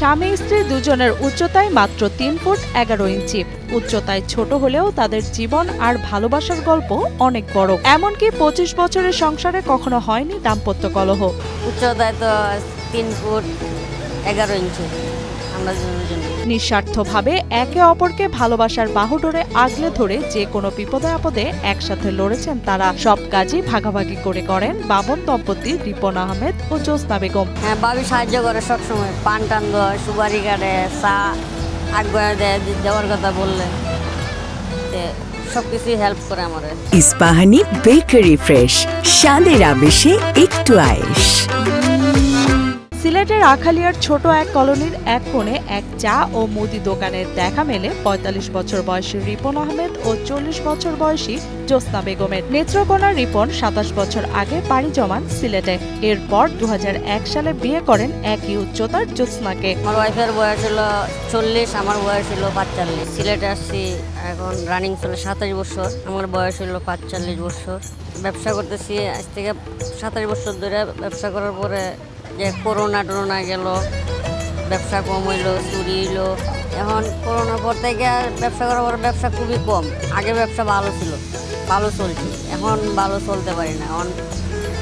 স্বামী স্ত্রী দুজনের উচ্চতায় মাত্র 3 ফুট 11 ইঞ্চি। উচ্চতায় ছোট হলেও তাদের জীবন আর ভালোবাসার গল্প অনেক বড়। এমনকি 25 বছরের সংসারে কখনো হয়নি দাম্পত্য কলহ। উচ্চতায় তো 3 ফুট 11 ইঞ্চি। নিঃস্বার্থভাবে একে অপরকে ভালোবাসার বাহুডোরে আগলে ধরে যে কোনো বিপদে আপদে একসাথে লড়েছেন তারা। সব কাজই ভাগাভাগি করে করেন বাবন দম্পতি রিপন আহমেদ ও জোসনা বেগম। হ্যাঁ, বাবি সাহায্য করে সবসময়। পান টান দেয়, সুপারি কাটে, চা আগ্রহ দেওয়ার কথা বললে সবকিছুই হেল্প করে আমার। ইস্পাহানি বেকারি ফ্রেশ, স্বাদের আবেশে একটু আয়েশ। সিলেটের আখালিয়ার ছোট এক কলোনির এক কোণে এক চা ও মুদি দোকানের দেখা মেলে 45 বছর বয়সী রিপন আহমেদ ও 40 বছর বয়সী জোসনা বেগমের। নেত্রকোনা রিপন 27 বছর আগে পাড়ি জমান সিলেটে। এরপর 2001 সালে বিয়ে করেন একই উচ্চতার জোসনাকে। আমার ওয়াইফের বয়স হলো 40, আমার বয়স হলো 45। সিলেটে আসছি এখন রানিং চলে 27 বছর, আমার বয়স হলো 45 বছর। ব্যবসা করতেছি আজ থেকে 27 বছর ধরে। ব্যবসা করার পরে যে করোনা গেল, ব্যবসা কম হইলো, চুরি হইলো। এখন করোনার পর থেকে ব্যবসা করার পর ব্যবসা খুবই কম। আগে ব্যবসা ভালো ছিল, ভালো চলছে, এখন ভালো চলতে পারি না, এখন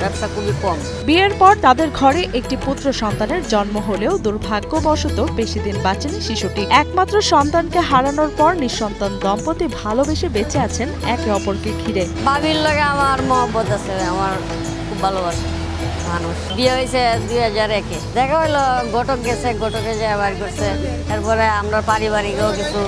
ব্যবসা খুবই কম। বিয়ের পর তাদের ঘরে একটি পুত্র সন্তানের জন্ম হলেও দুর্ভাগ্যবশত বেশি দিন বাঁচেনি শিশুটি। একমাত্র সন্তানকে হারানোর পর নিঃসন্তান দম্পতি ভালোবেসে বেঁচে আছেন একে অপরকে ঘিরে। বাবির লগে আমার মহব্বত আছে, আমার খুব ভালোবাসে মানুষ। বিয়ে হয়েছে 2001-এ। দেখা হইলো ঘটক গেছে, ঘটকে যে আবার করছে। তারপরে আমরা পারিবারিকও কিছু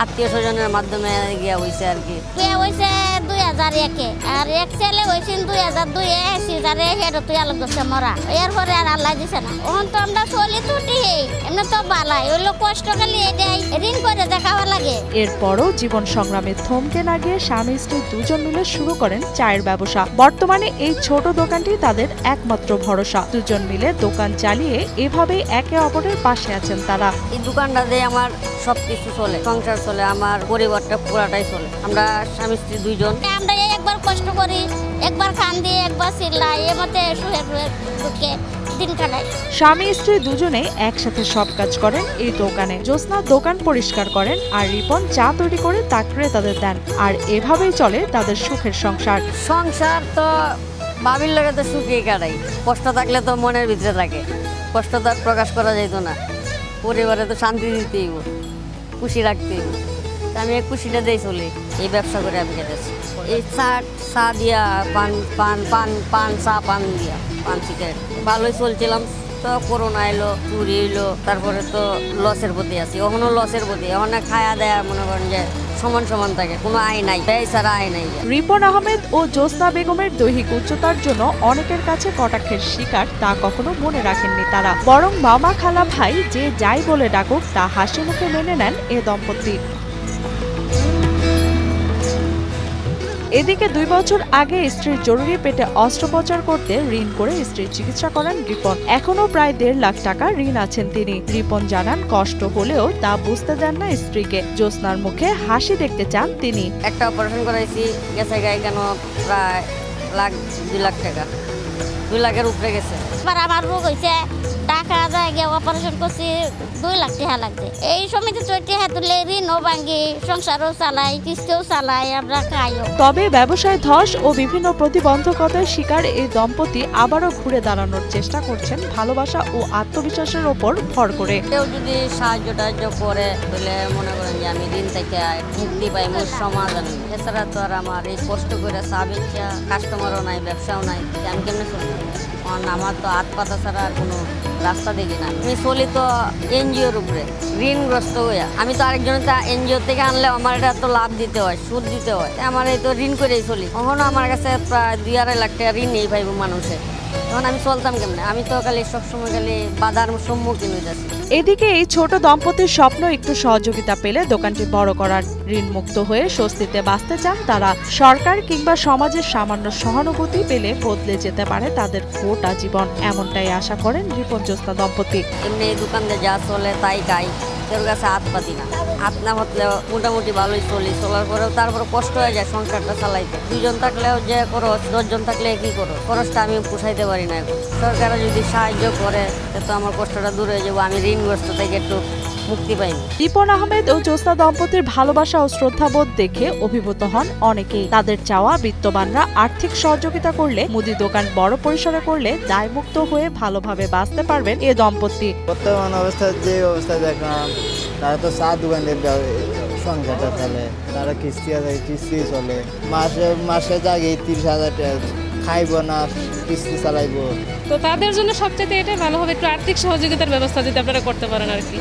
আত্মীয় স্বজনের মাধ্যমে গিয়া হয়েছে আর কি। বিয়ে হয়েছে 2001-এ, আর এক ছেলে হয়েছে 2002-এ। সিজারে হেড তুই আলোক দোষে মরা। এরপরে আর আল্লাহ দিছে না। ওখান তো আমরা চলি তুটি এমনি তো বালাই হইলো, কষ্ট খালি এটাই ঋণ করে দেখাবা লাগে। এরপরও জীবন সংগ্রামে থমকে না গিয়ে স্বামী স্ত্রী দুজন মিলে শুরু করেন চায়ের ব্যবসা। বর্তমানে এই ছোট দোকানটি তাদের একমাত্র ভরসা। দুজন মিলে দোকান চালিয়ে এভাবেই একে অপরের পাশে আছেন তারা। এই দোকানটা দিয়ে আমার সবকিছু চলে, সংসার চলে, আমার পরিবারটা পুরাটাই চলে। আমরা স্বামী স্ত্রী দুইজন। আমরা একবার কষ্ট করি, একবার খান দিয়ে, একবার চিল্লাই, এমতে শুয়ে দুঃখে দিন কাটাই। স্বামী স্ত্রী দুজনে একসাথে সব কাজ করেন এই দোকানে। জোসনা দোকান পরিষ্কার করেন আর রিপন চা তৈরি করে তা ক্রেতাদের দেন। আর এভাবেই চলে তাদের সুখের সংসার। সংসার তো বাবির লগে তো সুখেই কাটাই। কষ্ট থাকলে তো মনের ভিতরে থাকে, কষ্ট তো আর প্রকাশ করা যেত না। পরিবারে তো শান্তি দিতেই, খুশি রাখতেই। আমি এই খুশিটা দিয়ে চলি, এই ব্যবসা করে আমি কেটেছি। এই চা দিয়া, পান চা পান দিয়া, পান সিগারেট ভালোই চলছিলাম। তো করোনা এলো, চুরি এলো, তারপরে তো লসের প্রতি আছি। ওখানেও লসের প্রতি। ওখানে খায়া দেয়া মনে করেন যে সমান থাকে, কোনো আয় নাই, ব্যয় ছাড়া আয় নাই। রিপন আহমেদ ও জোসনা বেগমের দৈহিক উচ্চতার জন্য অনেকের কাছে কটাক্ষের শিকার তা কখনো মনে রাখেননি তারা। বরং মামা খালা ভাই যে যাই বলে ডাকুক তা হাসি মুখে মেনে নেন এ দম্পতি। এদিকে 2 বছর আগে স্ত্রীর জরুরি পেটে অস্ত্রোপচার করতে ঋণ করে স্ত্রীর চিকিৎসা করেন রিপন। এখনো প্রায় 1.5 লাখ টাকা ঋণ আছেন তিনি। রিপন জানান কষ্ট হলেও তা বুঝতে দেন না স্ত্রীকে। জোসনার মুখে হাসি দেখতে চান তিনি। একটা অপারেশন করাইছি, গেছে গায়ে কেন প্রায় 2 লাখ টাকা, 2 লাখের উপরে গেছে। আমার রোগ হয়েছে, টাকা যায় গিয়ে অপারেশন করছি, 2 লাখ টাকা লাগছে। এই সময়তে চলতে তুলে ঋণও ভাঙ্গি, সংসারও চালাই, কিস্তিও চালাই, আমরা খাইও। তবে ব্যবসায় ধস ও বিভিন্ন প্রতিবন্ধকতার শিকার এই দম্পতি আবারও ঘুরে দাঁড়ানোর চেষ্টা করছেন ভালোবাসা ও আত্মবিশ্বাসের ওপর ভর করে। কেউ যদি সাহায্য করে তাহলে মনে করেন যে আমি ঋণ থেকে মুক্তি পাই, মোট সমাধান। এছাড়া তো আর আমার এই কষ্ট করে চা বেচা, কাস্টমারও নাই, ব্যবসাও নাই, আমি কেমনে চলবো? কারণ আমার তো হাত পাতা ছাড়া আর কোনো রাস্তা দেখি না। আমি চলি তো এনজিওর উপরে, ঋণগ্রস্ত হইয়া। আমি তো আরেকজনের এনজিও থেকে আনলে আমার এটা তো লাভ দিতে হয়, সুদ দিতে হয়। আমার এই তো ঋণ করেই চলি। কখনো আমার কাছে প্রায় 2-2.5 লাখ টাকা ঋণ নেই পাইব মানুষের। তখন আমি চলতাম কেমনে? আমি তো খালি সবসময় খালি বাধার সম্মুখীন হয়ে যাচ্ছি। এদিকে এই ছোট দম্পতির স্বপ্ন একটু সহযোগিতা পেলে দোকানটি বড় করার। ঋণ মুক্ত হয়ে স্বস্তিতে বাঁচতে চান তারা। সরকার কিংবা সমাজের সামান্য সহানুভূতি পেলে বদলে যেতে পারে তাদের গোটা জীবন, এমনটাই আশা করেন রিপন জোসনা দম্পতি। এমনি এই দোকানে যা চলে তাই খাই, কেউ কাছে হাত পাতি না। হাত না পাতলেও মোটামুটি ভালোই চলি, চলার পরেও তারপরে কষ্ট হয়ে যায় সংসারটা চালাইতে। 2 জন থাকলেও যে খরচ, 10 জন থাকলে একই খরচ, খরচটা আমি পোষাইতে পারি না এখন। সরকার যদি সাহায্য করে তো আমার কষ্টটা দূর হয়ে যাবো, আমি ঋণগ্রস্ত থেকে একটু মুক্তি পাইনি। রিপন আহমেদ ও জ্যোৎস্না দম্পতির ভালোবাসা ও শ্রদ্ধাবোধ দেখে অভিভূত হন অনেকেই। তাদের চাওয়া বিত্তবানরা আর্থিক সহযোগিতা করলে, মুদি দোকান বড় পরিসরে করলে দায়মুক্ত হয়ে ভালোভাবে বাঁচতে পারবেন এ দম্পতি। বর্তমান অবস্থায় যে অবস্থা দেখলাম, তারা তো চা দোকানের সংখ্যাটা চলে, তারা কিস্তি চলে, মাসে জাগে 30,000 টাকা খাইব না, কিস্তি চালাইব। তো তাদের জন্য সবচেয়ে এটাই ভালো হবে, একটু আর্থিক সহযোগিতার ব্যবস্থা যদি আপনারা করতে পারেন আর কি।